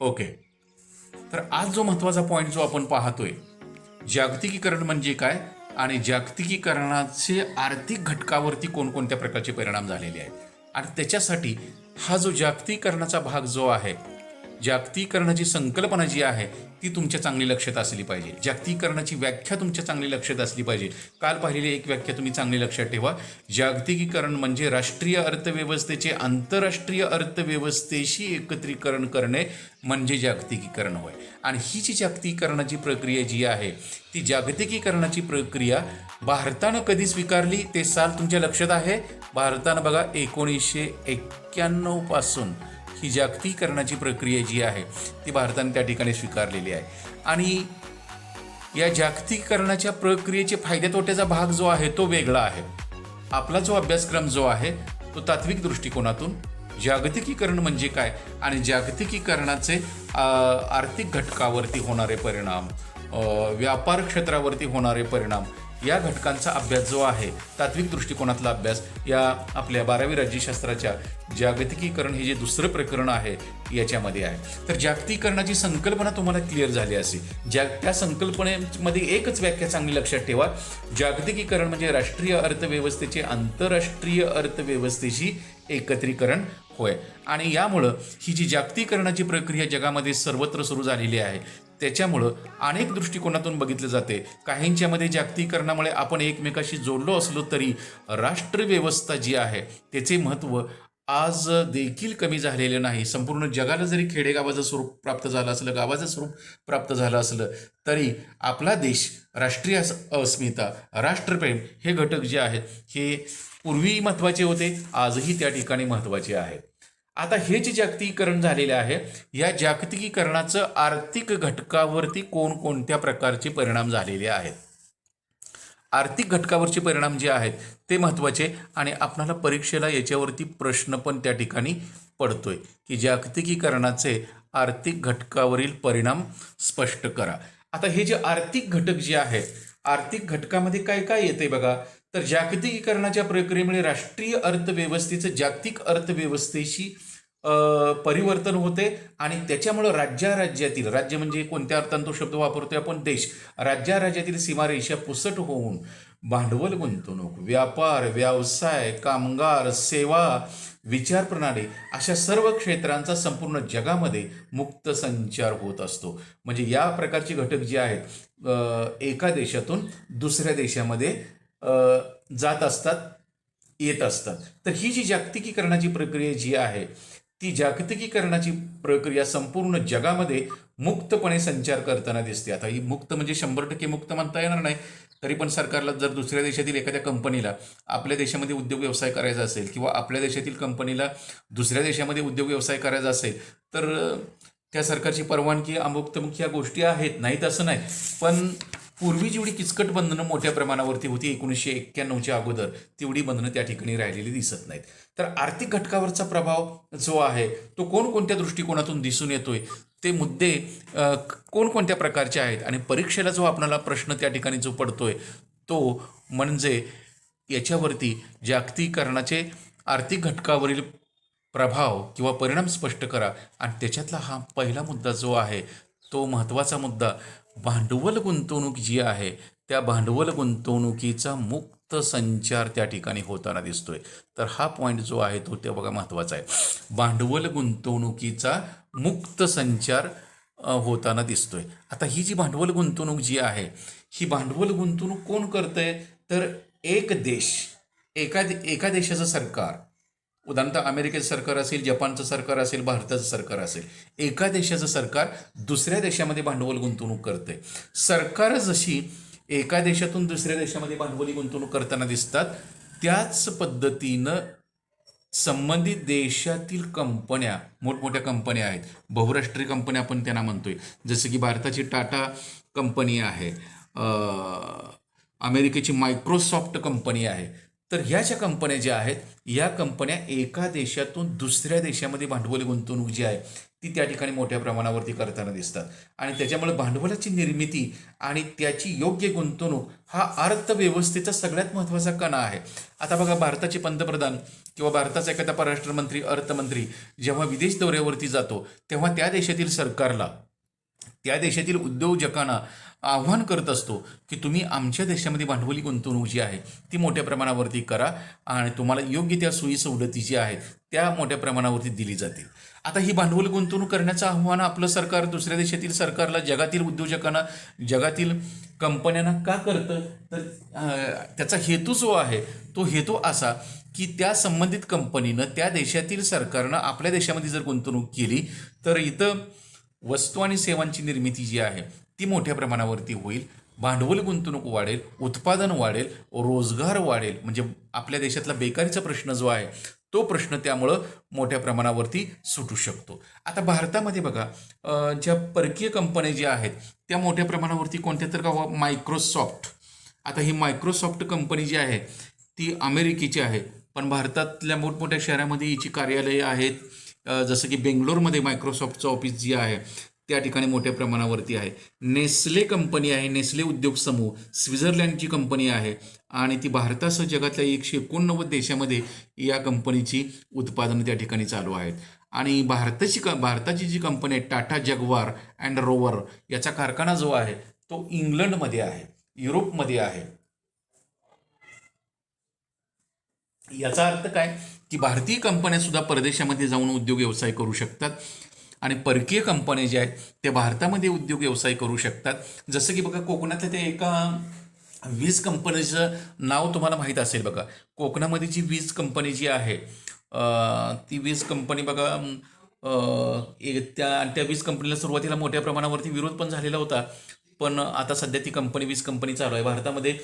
Okay. तर आज जो महत्त्वाचा पॉईंट जो आपण पाहतोय, जागतिकीकरण म्हणजे काय आणि जागतिकीकरणाचे आर्थिक घटकावरती कोणकोणत्या प्रकारचे परिणाम झालेले आहेत आणि त्याच्यासाठी हा जो जागतिकीकरणाचा भाग जो आहे, जागतिकीकरणाची संकल्पना जी आहे ती तुमच्या चांगली लक्षात असली पाहिजे. जागतिकीकरणाची व्याख्या तुमच्या चांगली लक्षात असली पाहिजे. काल पाहिलेली एक व्याख्या तुम्ही चांगली लक्षात ठेवा. जागतिकीकरण म्हणजे राष्ट्रीय अर्थव्यवस्थेचे आंतरराष्ट्रीय अर्थव्यवस्थेशी एकत्रीकरण करणे म्हणजे जागतिकीकरण होय. आणि ही जी जागतिकीकरणाची प्रक्रिया जी आहे ती जागतिकीकरणाची प्रक्रिया भारतानं कधी स्वीकारली ते साल तुमच्या लक्षात आहे. भारतानं बघा 1991 पासून ही जागतिकीकरणाची प्रक्रिया जी आहे ती भारताने त्या ठिकाणी स्वीकारलेली आहे. आणि या जागतिकीकरणाच्या प्रक्रियेचे फायदे तोट्याचा भाग जो आहे तो वेगळा आहे. आपला जो अभ्यासक्रम जो आहे तो तात्विक दृष्टिकोनातून जागतिकीकरण म्हणजे काय आणि जागतिकीकरणाचे आर्थिक घटकावरती होणारे परिणाम, व्यापार क्षेत्रावरती होणारे परिणाम या घटकांचा अभ्यास जो आहे तात्विक दृष्टिकोनातला अभ्यास या आपल्या 12वी राज्यशास्त्राच्या जागतिकीकरण हे जे दुसरं प्रकरण आहे याच्यामध्ये आहे. तर जागतिकीकरणाची संकल्पना तुम्हाला क्लिअर झाली असेल. त्या संकल्पनेमध्ये एकच व्याख्या चांगली लक्षात ठेवा. जागतिकीकरण म्हणजे राष्ट्रीय अर्थव्यवस्थेचे आंतरराष्ट्रीय अर्थव्यवस्थेशी एकत्रीकरण होय. आणि यामुळं ही जी जागतिकीकरणाची प्रक्रिया जगामध्ये सर्वत्र सुरू झालेली आहे त्याच्यामुळं अनेक दृष्टिकोनातून बघितलं जाते. काहींच्यामध्ये जागतिकीकरणामुळे आपण एकमेकाशी जोडलो असलो तरी राष्ट्रव्यवस्था जी आहे त्याचे महत्त्व आज देखील कमी झालेले नाही. संपूर्ण जगाला जरी खेडेगावाचं स्वरूप प्राप्त झालं असलं, गावाचं स्वरूप प्राप्त झालं असलं तरी आपला देश, राष्ट्रीय अस्मिता, राष्ट्रप्रेम हे घटक जे आहेत हे पूर्वी महत्त्वाचे होते, आजही त्या ठिकाणी महत्त्वाचे आहेत. आता हे जे जागतिकीकरण झालेले आहे या जागतिकीकरणाचं आर्थिक घटकावरती कोणकोणत्या प्रकारचे परिणाम झालेले आहेत. आर्थिक घटकावरचे परिणाम जे आहेत ते महत्त्वाचे आणि आपल्याला परीक्षेला याच्यावरती प्रश्न पण त्या ठिकाणी पडतोय की जागतिकीकरणाचे आर्थिक घटकावरील परिणाम स्पष्ट करा. आता हे जे आर्थिक घटक जे आहेत, आर्थिक घटकामध्ये काय काय येते बघा. तर जागतिकीकरणाच्या प्रक्रियेमुळे राष्ट्रीय अर्थव्यवस्थेचं जागतिक अर्थव्यवस्थेशी परिवर्तन होते आणि त्याच्यामुळं राज्यातील, राज्य म्हणजे कोणत्या अर्थाने तो शब्द वापरतोय आपण, देश, राज्यातील सीमारेषा पुसट होऊन भांडवल, गुंतवणूक, व्यापार, व्यवसाय, कामगार, सेवा, विचार प्रणाली अशा सर्व क्षेत्रांचा संपूर्ण जगामध्ये मुक्त संचार होत असतो. म्हणजे या प्रकारचे घटक जे आहेत एका देशातून दुसऱ्या देशामध्ये जात असतात, येत असतात. तर ही जी जागतिकीकरणाची प्रक्रिया जी आहे ती जागतिकीकरणाची प्रक्रिया संपूर्ण जगामध्ये मुक्तपणे संचार करताना दिसते. आता ही मुक्त म्हणजे 100% मुक्त म्हणता येणार नाही, तरी पण सरकारला जर दुसऱ्या देशातील एखाद्या कंपनीला आपल्या देशामध्ये उद्योग व्यवसाय करायचा असेल किंवा आपल्या देशातील कंपनीला दुसऱ्या देशामध्ये उद्योग व्यवसाय करायचा असेल तर त्या सरकारची परवानगी अमुक या गोष्टी आहेत, नाहीत असं नाही. पण पूर्वी जेवढी किचकट बंधनं मोठ्या प्रमाणावरती होती 1991च्या अगोदर तेवढी बंधनं त्या ठिकाणी राहिलेली दिसत नाहीत. तर आर्थिक घटकावरचा प्रभाव जो आहे तो कोणकोणत्या दृष्टिकोनातून दिसून येतोय, ते मुद्दे कोणकोणत्या प्रकारचे आहेत आणि परीक्षेला जो आपल्याला प्रश्न त्या ठिकाणी जो पडतोय तो म्हणजे याच्यावरती जागतिकीकरणाचे आर्थिक घटकावरील प्रभाव किंवा परिणाम स्पष्ट करा. आणि त्याच्यातला हा पहिला मुद्दा जो आहे तो महत्त्वाचा मुद्दा, भांडवल गुंतवणूक जी आहे त्या भांडवल गुंतवणुकीचा मुक्त संचार त्या ठिकाणी होताना दिसतोय. तर हा पॉईंट जो आहे तो ते बघा महत्त्वाचा आहे. भांडवल गुंतवणुकीचा मुक्त संचार होताना दिसतोय. आता ही जी भांडवल गुंतवणूक जी आहे ही भांडवल गुंतवणूक कोण करतंय तर एक देश, एका देशाचं सरकार, उदाहरणतः अमेरिकेचं सरकार असेल, जपानचं सरकार असेल, भारताचं सरकार असेल, एका देशाचं सरकार दुसऱ्या देशामध्ये भांडवल गुंतवणूक करते. सरकार जशी एका देशातून दुसऱ्या देशामध्ये भांडवली गुंतवणूक करताना दिसतात त्याच पद्धतीनं संबंधित देशातील कंपन्या, मोठमोठ्या कंपन्या आहेत, बहुराष्ट्रीय कंपन्या आपण त्यांना म्हणतोय, जसं की भारताची टाटा कंपनी आहे, अमेरिकेची मायक्रोसॉफ्ट कंपनी आहे. तर ह्या ज्या कंपन्या ज्या आहेत, या कंपन्या एका देशातून दुसऱ्या देशामध्ये भांडवली गुंतवणूक जी आहे ती त्या ठिकाणी मोठ्या प्रमाणावरती करताना दिसतात. आणि त्याच्यामुळे भांडवलाची निर्मिती आणि त्याची योग्य गुंतवणूक हा अर्थव्यवस्थेचा सगळ्यात महत्त्वाचा कणा आहे. आता बघा, भारताचे पंतप्रधान किंवा भारताचा एखादा परराष्ट्र मंत्री, अर्थमंत्री जेव्हा विदेश दौऱ्यावरती जातो, तेव्हा त्या देशातील सरकारला, त्या देशातील उद्योजकांना आव्हान करत असतो की तुम्ही आमच्या देशामध्ये भांडवली गुंतवणूक जी आहे ती मोठ्या प्रमाणावरती करा आणि तुम्हाला योग्य त्या सोयी सवलती ज्या आहेत त्या मोठ्या प्रमाणावरती दिली जातील. आता ही भांडवल गुंतवणूक करण्याचं आव्हान आपलं सरकार दुसऱ्या देशातील सरकारला, जगातील उद्योजकांना, जगातील कंपन्यांना का करतं? तर त्याचा हेतू जो आहे तो हेतू असा की त्या संबंधित कंपनीनं, त्या देशातील सरकारनं आपल्या देशामध्ये जर गुंतवणूक केली तर इथं वस्तू आणि सेवांची निर्मिती जी आहे ती मोठ्या प्रमाणावरती होईल, भांडवल गुंतवणूक वाढेल, उत्पादन वाढेल, रोजगार वाढेल. म्हणजे आपल्या देशातला बेकारीचा प्रश्न जो आहे तो प्रश्न त्यामुळं मोठ्या प्रमाणावरती सुटू शकतो. आता भारतामध्ये बघा, ज्या परकीय कंपन्या ज्या आहेत त्या मोठ्या प्रमाणावरती कोणत्या तर का मायक्रोसॉफ्ट. आता ही मायक्रोसॉफ्ट कंपनी जी आहे ती अमेरिकेची आहे, पण भारतातल्या मोठमोठ्या शहरामध्ये हिची कार्यालये आहेत. जसं की बेंगलोरमध्ये मायक्रोसॉफ्टचं ऑफिस जे आहे त्या ठिकाणी मोठ्या प्रमाणावरती आहे. नेस्ले कंपनी आहे, नेस्ले उद्योग समूह स्वित्झर्लंडची कंपनी आहे आणि ती भारतासह जगातल्या 189 देशामध्ये या कंपनीची उत्पादनं त्या ठिकाणी चालू आहेत. आणि भारताची जी कंपनी आहे टाटा जगवार अँड रोवर, याचा कारखाना जो आहे तो इंग्लंडमध्ये आहे, युरोपमध्ये आहे. याचा अर्थ काय की भारतीय कंपन्या सुद्धा परदेशामध्ये जाऊन उद्योग व्यवसाय करू शकतात आणि परकीय कंपन्या ज्या आहेत त्या भारतामध्ये उद्योग व्यवसाय करू शकतात. जसं की बघा, कोकणातल्या त्या एका वीज कंपनीचं नाव तुम्हाला माहीत असेल बघा. कोकणामध्ये जी वीज कंपनी जी आहे ती वीज कंपनी बघा, त्या वीज कंपनीला सुरुवातीला मोठ्या प्रमाणावरती विरोध पण झालेला होता, पण आता सध्या ती वीज कंपनी चालू आहे. भारतामध्ये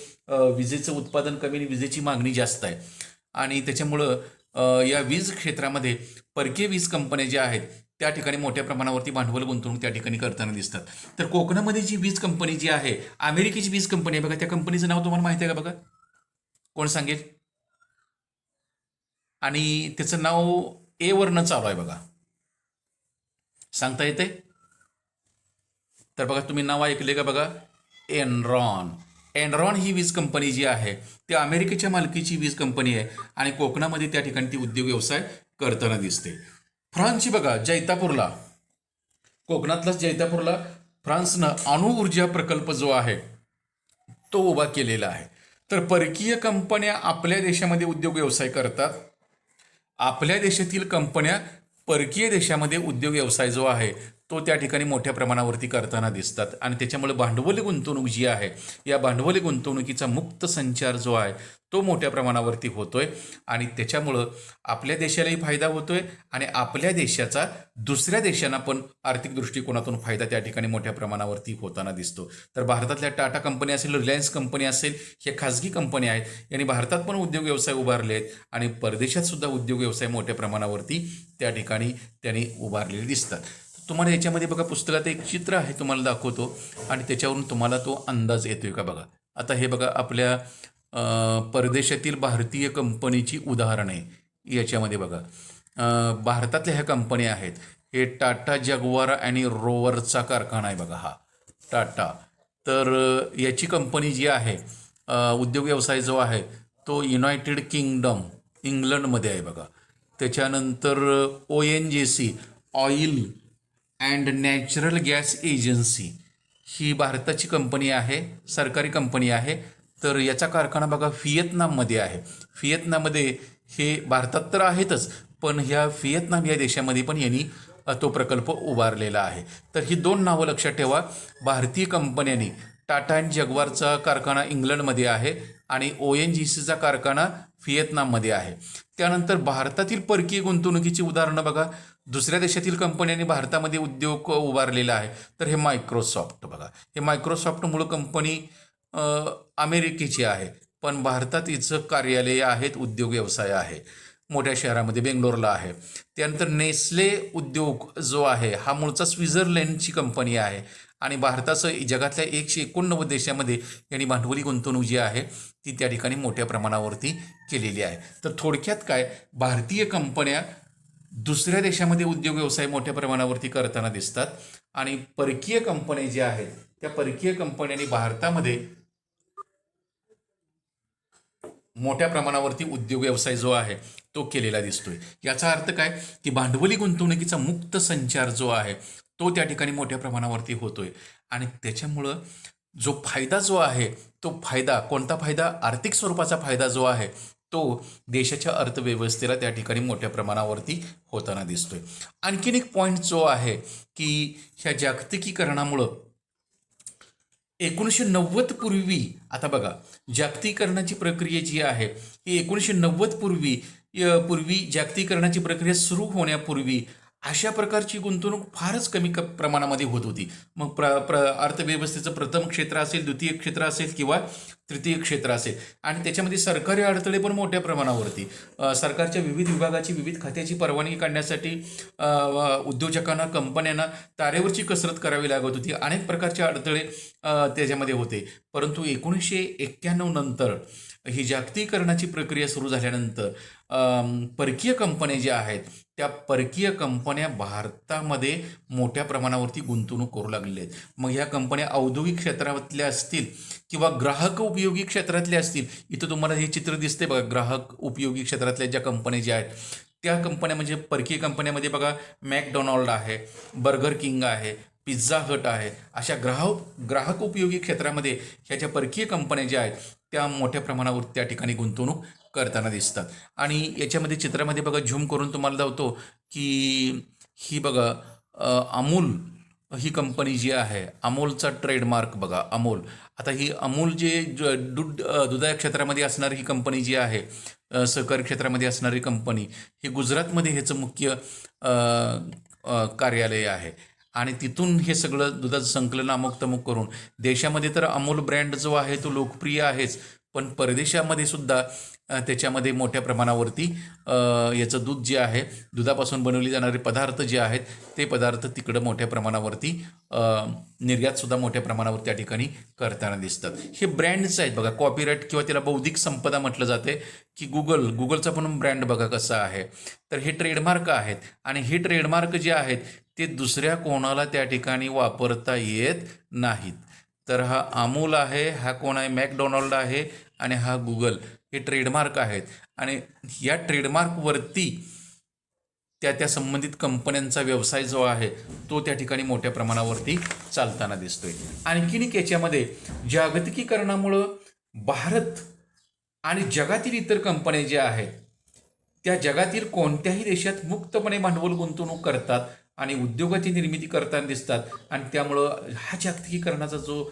विजेचं उत्पादन कमी आणि विजेची मागणी जास्त आहे आणि त्याच्यामुळं या वीज क्षेत्रामध्ये परकीय वीज कंपन्या ज्या आहेत त्या ठिकाणी मोठ्या प्रमाणावरती भांडवल गुंतवणूक त्या ठिकाणी करताना दिसतात. तर कोकणामध्ये जी वीज कंपनी जी आहे, अमेरिकेची वीज कंपनी आहे बघा, त्या कंपनीचं नाव तुम्हाला माहिती आहे का बघा? कोण सांगेल? आणि त्याचं नाव ए वरनं चालू आहे बघा, सांगता येते? तर बघा, तुम्ही नाव ऐकले का बघा? एनरॉन. एनरॉन ही वीज कंपनी जी आहे ती अमेरिकेच्या मालकीची वीज कंपनी आहे आणि कोकणामध्ये त्या ठिकाणी ती उद्योग व्यवसाय करताना दिसते. फ्रान्सची बघा, जैतापूरला, कोकणातलाच जैतापूरला फ्रान्सनं अणुऊर्जा प्रकल्प जो आहे तो उभा केलेला आहे. तर परकीय कंपन्या आपल्या देशामध्ये उद्योग व्यवसाय करतात, आपल्या देशातील कंपन्या परकीय देशामध्ये उद्योग व्यवसाय जो आहे तो त्या ठिकाणी मोठ्या प्रमाणावरती करताना दिसतात आणि त्याच्यामुळे भांडवली गुंतवणूक जी आहे, या भांडवली गुंतवणुकीचा मुक्त संचार जो आहे तो मोठ्या प्रमाणावरती होतोय आणि त्याच्यामुळं आपल्या देशालाही फायदा होतोय आणि आपल्या देशाचा दुसऱ्या देशांना पण आर्थिक दृष्टिकोनातून फायदा त्या ठिकाणी मोठ्या प्रमाणावरती होताना दिसतो. तर भारतातल्या टाटा कंपनी असेल, रिलायन्स कंपनी असेल, ह्या खाजगी कंपन्या आहेत यांनी भारतात पण उद्योग व्यवसाय उभारले आहेत आणि परदेशात सुद्धा उद्योग व्यवसाय मोठ्या प्रमाणावरती त्या ठिकाणी त्यांनी उभारलेले दिसतात. तुम्हाला याच्यामध्ये बघा, पुस्तकात एक चित्र आहे, तुम्हाला दाखवतो आणि त्याच्यावरून तुम्हाला तो अंदाज येतोय का बघा. आता हे बघा, आपल्या परदेशातील भारतीय कंपनीची उदाहरण आहे. याच्यामध्ये बघा, भारतातल्या ह्या कंपन्या आहेत. हे टाटा जगवार आणि रोवरचा कारखाना आहे बघा, हा टाटा. तर याची कंपनी जी आहे, उद्योग व्यवसाय जो आहे तो युनायटेड किंगडम, इंग्लंडमध्ये आहे बघा. त्याच्यानंतर ONGC, oil and natural gas agency, ही भारताची कंपनी आहे, सरकारी कंपनी आहे. तर याचा कारखाना बघा व्हिएतनाममध्ये आहे. व्हिएतनाममध्ये हे भारतात तर आहेतच, पण ह्या व्हिएतनाम या देशामध्ये पण यांनी तो प्रकल्प उभारलेला आहे. तर ही दोन नावं लक्षात ठेवा. भारतीय कंपन्यांनी टाटा अँड जगवारचा कारखाना इंग्लंडमध्ये आहे आणि ONGCचा कारखाना व्हिएतनाममध्ये आहे. त्यानंतर भारतातील परकीय गुंतवणुकीची उदाहरणं बघा, दुसऱ्या देशातील कंपन्यांनी भारतामध्ये उद्योग उभारलेला आहे. तर हे मायक्रोसॉफ्ट बघा, हे मायक्रोसॉफ्ट मूळ कंपनी अमेरिकेची आहे, पण भारतात हिचं कार्यालय आहेत, उद्योग व्यवसाय आहे. मोठ्या शहरामध्ये बेंगलोरला आहे. त्यानंतर नेस्ले उद्योग जो आहे हा मूळचा स्वित्झर्लंडची कंपनी आहे आणि भारतासह जगातल्या 189 देशामध्ये यांनी भांडवली गुंतवणूक जी आहे ती त्या ठिकाणी मोठ्या प्रमाणावरती केलेली आहे. तर थोडक्यात काय, भारतीय कंपन्या दुसऱ्या देशामध्ये उद्योग व्यवसाय मोठ्या प्रमाणावरती करताना दिसतात आणि परकीय कंपन्या ज्या आहेत त्या परकीय कंपन्यांनी भारतामध्ये मोठ्या प्रमाणावरती उद्योग व्यवसाय जो आहे तो केलेला दिसतोय. याचा अर्थ काय की भांडवली गुंतवणुकीचा मुक्त संचार जो आहे तो त्या ठिकाणी मोठ्या प्रमाणावरती होतोय आणि त्याच्यामुळं जो फायदा जो आहे तो फायदा कोणता फायदा, आर्थिक स्वरूपाचा फायदा जो आहे तो देशाच्या अर्थव्यवस्थेला त्या ठिकाणी मोठ्या प्रमाणावरती होताना दिसतोय. आणखीन एक पॉईंट जो आहे की ह्या जागतिकीकरणामुळं 1990 पूर्वी, आता बघा जागतिकीकरणाची प्रक्रिया जी आहे ही 1990 पूर्वी जागतिकीकरणाची प्रक्रिया सुरू होण्यापूर्वी अशा प्रकारची गुंतवणूक फारच कमी प्रमाणामध्ये होत होती. मग अर्थव्यवस्थेचं प्रथम क्षेत्र असेल, द्वितीय क्षेत्र असेल किंवा तृतीय क्षेत्र असेल आणि त्याच्यामध्ये सरकारी अडथळे पण मोठ्या प्रमाणावरती. सरकारच्या विविध विभागाची विविध खात्याची परवानगी काढण्यासाठी उद्योजकांना, कंपन्यांना तारेवरची कसरत करावी लागत होती. अनेक प्रकारचे अडथळे त्याच्यामध्ये होते. परंतु 1991 नंतर ही जागतिकीकरणाची प्रक्रिया सुरू झाल्यानंतर परकीय कंपन्या ज्या आहेत त्या परकीय कंपन्या भारतामध्ये मोठ्या प्रमाणावरती गुंतवणूक करू लागलेल्या आहेत. मग ह्या कंपन्या औद्योगिक क्षेत्रातल्या असतील किंवा ग्राहक उपयोगी क्षेत्रातल्या असतील. इथं तुम्हाला हे चित्र दिसते बघा, ग्राहक उपयोगी क्षेत्रातल्या ज्या कंपन्या ज्या आहेत त्या कंपन्या म्हणजे परकीय कंपन्यामध्ये बघा मॅकडोनाल्ड आहे, बर्गर किंग आहे, पिझ्झा हट आहे. अशा ग्राहक उपयोगी क्षेत्रामध्ये ह्या ज्या परकीय कंपन्या ज्या आहेत त्या मोठ्या प्रमाणावर त्या ठिकाणी गुंतवणूक करताना दिसतात. आणि याच्यामध्ये चित्रामध्ये बघा झूम करून तुम्हाला दाखवतो की ही बघा अमूल ही कंपनी जी आहे, अमूलचा ट्रेडमार्क बघा अमूल. आता ही अमूल जे दुधा क्षेत्रामध्ये असणारी ही कंपनी जी आहे, सहकारी क्षेत्रामध्ये असणारी कंपनी, ही गुजरातमध्ये ह्याचं मुख्य कार्यालय आहे आणि तिथून हे सगळं दुधाचं संकलन अमुक तमुक करून देशामध्ये तर अमूल ब्रँड जो आहे तो लोकप्रिय आहेच, पण परदेशामध्ये सुद्धा त्याच्यामध्ये मोठ्या प्रमाणावरती याचं दूध जे आहे, दुधापासून बनवले जाणारे पदार्थ जे आहेत ते पदार्थ तिकडं मोठ्या प्रमाणावरती निर्यातसुद्धा मोठ्या प्रमाणावर त्या ठिकाणी करताना दिसतात. हे ब्रँड्स आहेत बघा, कॉपीराईट किंवा त्याला बौद्धिक संपदा म्हटलं जाते की गुगलचा पण ब्रँड बघा कसा आहे. तर हे ट्रेडमार्क आहेत आणि हे ट्रेडमार्क जे आहेत ते दुसऱ्या कोणाला त्या ठिकाणी वापरता येत नाहीत. तर हा अमूल आहे, हा कोण आहे मॅकडोनाल्ड आहे आणि हा गुगल, हे ट्रेडमार्क आहेत आणि या ट्रेडमार्कवरती त्या संबंधित कंपन्यांचा व्यवसाय जो आहे तो त्या ठिकाणी मोठ्या प्रमाणावरती चालताना दिसतोय. आणखीन एक याच्यामध्ये जागतिकीकरणामुळं भारत आणि जगातील इतर कंपन्या ज्या आहेत त्या जगातील कोणत्याही देशात मुक्तपणे भांडवल गुंतवणूक करतात आणि उद्योगाची निर्मिती करताना दिसतात आणि त्यामुळं हा जागतिकीकरणाचा जो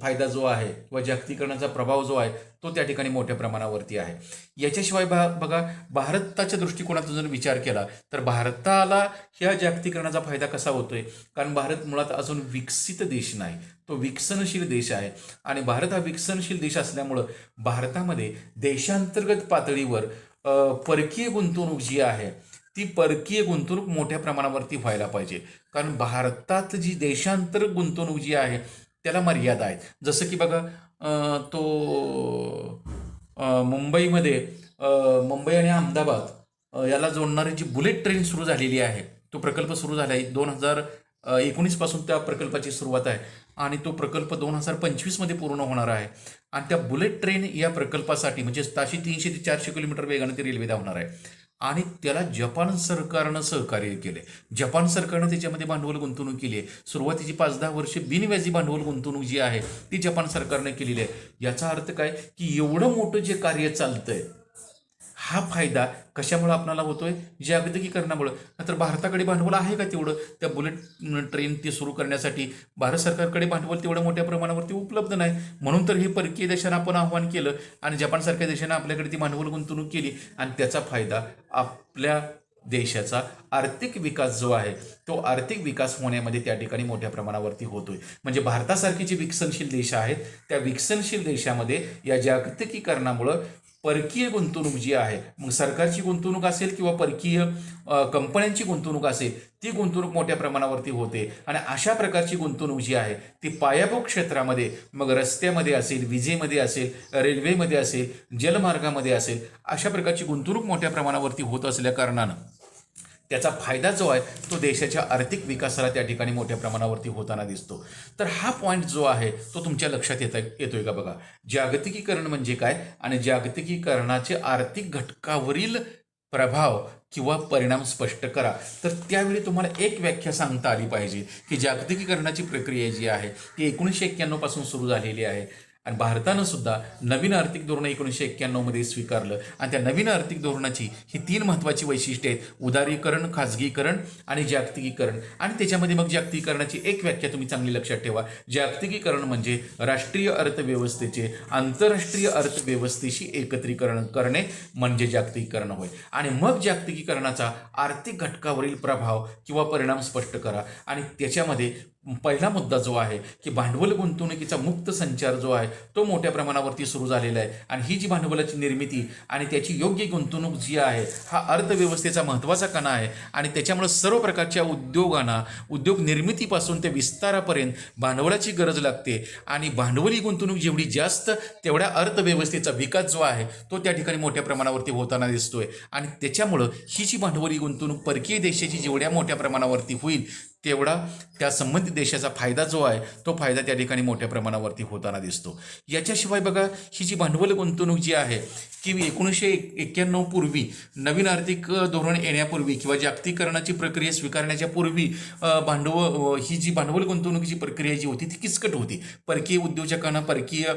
फायदा जो आहे किंवा जागतिकीकरणाचा प्रभाव जो आहे तो त्या ठिकाणी मोठ्या प्रमाणावरती आहे. याच्याशिवाय बघा भारताच्या दृष्टिकोनातून जर विचार केला तर भारताला ह्या जागतिकीकरणाचा फायदा कसा होतोय, कारण भारत मुळात अजून विकसित देश नाही, तो विकसनशील देश आहे आणि भारत हा विकसनशील देश असल्यामुळं भारतामध्ये देशांतर्गत पातळीवर परकीय गुंतवणूक जी आहे ती परकीय गुंतवणूक मोठ्या प्रमाणावरती व्हायला पाहिजे. कारण भारतात जी देशांतर्गत गुंतवणूक जी आहे त्याला मर्यादा आहेत. जसं की बघा मुंबईमध्ये मुंबई आणि अहमदाबाद याला जोडणारी जी बुलेट ट्रेन सुरू झालेली आहे, तो प्रकल्प सुरू झाला आहे 2019 पासून त्या प्रकल्पाची सुरुवात आहे आणि तो प्रकल्प 2025 पूर्ण होणार आहे. आणि त्या बुलेट ट्रेन या प्रकल्पासाठी म्हणजे ताशी 300 ते 400 किलोमीटर वेगाने ती रेल्वे धावणार आहे आणि त्याला जपान सरकारनं सहकार्य केले. जपान सरकारनं त्याच्यामध्ये भांडवल गुंतवणूक केली आहे. सुरुवातीची 5-10 वर्षे बिनव्याजी भांडवल गुंतवणूक जी आहे ती जपान सरकारनं केलेली आहे. याचा अर्थ काय की एवढं मोठं जे कार्य चालतंय हा फायदा कशामुळे आपल्याला होतोय, जागतिकीकरणामुळे. नंतर भारताकडे भांडवल आहे का तेवढं त्या बुलेट ट्रेन ती सुरू करण्यासाठी? भारत सरकारकडे भांडवल तेवढं मोठ्या प्रमाणावरती उपलब्ध नाही. म्हणून तर हे परकीय देशांना आपण आव्हान केलं आणि जपानसारख्या देशांना आपल्याकडे ती भांडवल गुंतवणूक केली आणि त्याचा फायदा आपल्या देशाचा आर्थिक विकास जो आहे तो आर्थिक विकास होण्यामध्ये त्या ठिकाणी मोठ्या प्रमाणावरती होतोय. म्हणजे भारतासारखे जे विकसनशील देश आहेत त्या विकसनशील देशामध्ये या जागतिकीकरणामुळं परकीय गुंतवणूक जी आहे, मग सरकारची गुंतवणूक असेल किंवा परकीय कंपन्यांची गुंतवणूक असेल, ती गुंतवणूक मोठ्या प्रमाणावरती होते. आणि अशा प्रकारची गुंतवणूक जी आहे ती पायाभूत क्षेत्रामध्ये, मग रस्त्यामध्ये असेल, विजेमध्ये असेल, रेल्वेमध्ये असेल, जलमार्गामध्ये असेल, अशा प्रकारची गुंतवणूक मोठ्या प्रमाणावरती होत असल्या कारणानं त्याचा फायदा जो आहे तो देशाच्या आर्थिक विकासाला त्या ठिकाणी मोठ्या प्रमाणावरती होताना दिसतो. तर हा पॉईंट जो आहे तो तुमच्या लक्षात येतोय का बघा. जागतिकीकरण म्हणजे काय आणि जागतिकीकरणाचे आर्थिक घटकावरील प्रभाव किंवा परिणाम स्पष्ट करा. तर त्यावेळी तुम्हाला एक व्याख्या सांगता आली पाहिजे की जागतिकीकरणाची प्रक्रिया जी आहे ती 1991 पासून सुरू झालेली आहे. आणि भारतानं सुद्धा नवीन आर्थिक धोरण 1991 मध्ये स्वीकारलं. आणि त्या नवीन आर्थिक धोरणाची ही 3 महत्त्वाची वैशिष्ट्ये आहेत: उदारीकरण, खाजगीकरण आणि जागतिकीकरण. आणि त्याच्यामध्ये मग जागतिकीकरणाची एक व्याख्या तुम्ही चांगली लक्षात ठेवा. जागतिकीकरण म्हणजे राष्ट्रीय अर्थव्यवस्थेचे आंतरराष्ट्रीय अर्थव्यवस्थेशी एकत्रीकरण करणे म्हणजे जागतिकीकरण होय. आणि मग जागतिकीकरणाचा आर्थिक घटकावरील प्रभाव किंवा परिणाम स्पष्ट करा. आणि त्याच्यामध्ये पहिला मुद्दा जो आहे की भांडवल गुंतवणुकीचा मुक्त संचार जो आहे तो मोठ्या प्रमाणावरती सुरू झालेला आहे. आणि ही जी भांडवलाची निर्मिती आणि त्याची योग्य गुंतवणूक जी आहे हा अर्थव्यवस्थेचा महत्त्वाचा कणा आहे. आणि त्याच्यामुळे सर्व प्रकारच्या उद्योगांना उद्योग निर्मितीपासून ते विस्तारापर्यंत भांडवलाची गरज लागते. आणि भांडवली गुंतवणूक जेवढी जास्त तेवढ्या अर्थव्यवस्थेचा विकास जो आहे तो त्या ठिकाणी मोठ्या प्रमाणावरती होताना दिसतोय. आणि त्याच्यामुळं ही जी भांडवली गुंतवणूक परकीय देशाची जेवढ्या मोठ्या प्रमाणावरती होईल तेवढा त्या संबंधित देशाचा फायदा जो आहे तो फायदा त्या ठिकाणी मोठ्या प्रमाणावरती होताना दिसतो. याच्याशिवाय बघा ही जी भांडवल गुंतवणूक जी आहे की 1991 पूर्वी नवीन आर्थिक धोरण येण्यापूर्वी किंवा जागतिकीकरणाची प्रक्रिया स्वीकारण्याच्या पूर्वी ही जी भांडवल गुंतवणुकीची प्रक्रिया जी होती ती किचकट होती. परकीय उद्योजकांना, परकीय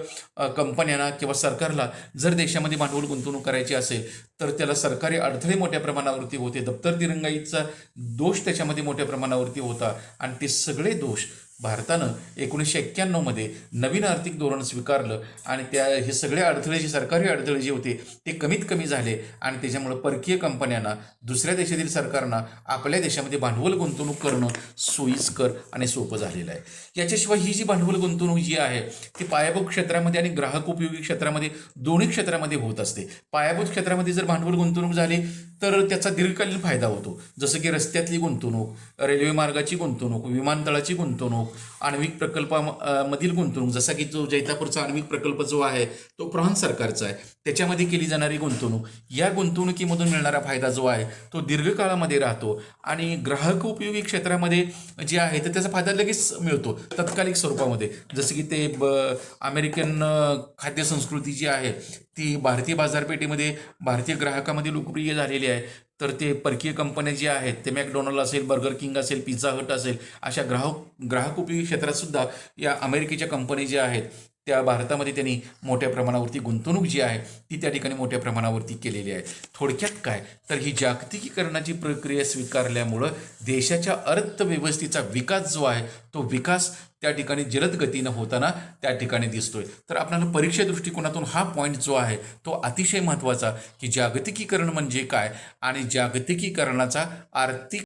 कंपन्यांना किंवा सरकारला जर देशामध्ये भांडवल गुंतवणूक करायची असेल तर त्याला सरकारी अडथळे मोठ्या प्रमाणावरती होते. दप्तर दिरंगाईचा दोष त्याच्यामध्ये मोठ्या प्रमाणावरती होता. आणि ते सगळे दोष भारतानं 1991 मध्ये नवीन आर्थिक धोरण स्वीकारलं. आणि हे सगळे अडथळे जे सरकारी अडथळे जे होते ते कमीत कमी झाले. आणि त्याच्यामुळं परकीय कंपन्यांना, दुसऱ्या देशातील सरकारना आपल्या देशामध्ये भांडवल गुंतवणूक करणं सोयीस्कर आणि सोपं झालेलं आहे. याच्याशिवाय ही जी भांडवल गुंतवणूक जी आहे ती पायाभूत क्षेत्रामध्ये आणि ग्राहक उपयोगी क्षेत्रामध्ये दोन्ही क्षेत्रामध्ये होत असते. पायाभूत क्षेत्रामध्ये जर भांडवल गुंतवणूक झाली तर त्याचा दीर्घकालीन फायदा होतो. जसं की रस्त्यातली गुंतवणूक, रेल्वे मार्गाची गुंतवणूक, विमानतळाची गुंतवणूक, आण्विक प्रकल्पामधील गुंतवणूक, जसा की जो जैतापूरचा आण्विक प्रकल्प जो आहे तो फ्रान्स सरकारचा आहे, त्याच्यामध्ये केली जाणारी गुंतवणूक, या गुंतवणुकीमधून मिळणारा फायदा जो आहे तो दीर्घकाळामध्ये राहतो. आणि ग्राहक उपयोगी क्षेत्रामध्ये जे आहे तर त्याचा फायदा लगेच मिळतो तत्कालिक स्वरूपामध्ये. जसं की ते अमेरिकन खाद्य संस्कृती जी आहे ती भारतीय बाजारपेठेमध्ये भारतीय ग्राहकामध्ये लोकप्रिय झालेली आहे. तर ते परकीय कंपन्या ज्या आहेत ते मॅकडोनल्ड असेल, बर्गर किंग असेल, पिझ्झा हट असेल, अशा ग्राहक उपयोगी क्षेत्रात सुद्धा या अमेरिकेच्या कंपनी ज्या आहेत त्या भारतामध्ये त्यांनी मोठ्या प्रमाणावरती गुंतवणूक जी आहे ती त्या ठिकाणी मोठ्या प्रमाणावरती केलेली आहे. थोडक्यात काय तर ही जागतिकीकरणाची प्रक्रिया स्वीकारल्यामुळं देशाच्या अर्थव्यवस्थेचा विकास जो आहे तो विकास त्या ठिकाणी जलद गतीनं होताना त्या ठिकाणी दिसतोय. तर आपल्याला परीक्षा दृष्टिकोनातून हा पॉईंट जो आहे तो अतिशय महत्त्वाचा की जागतिकीकरण म्हणजे काय आणि जागतिकीकरणाचा आर्थिक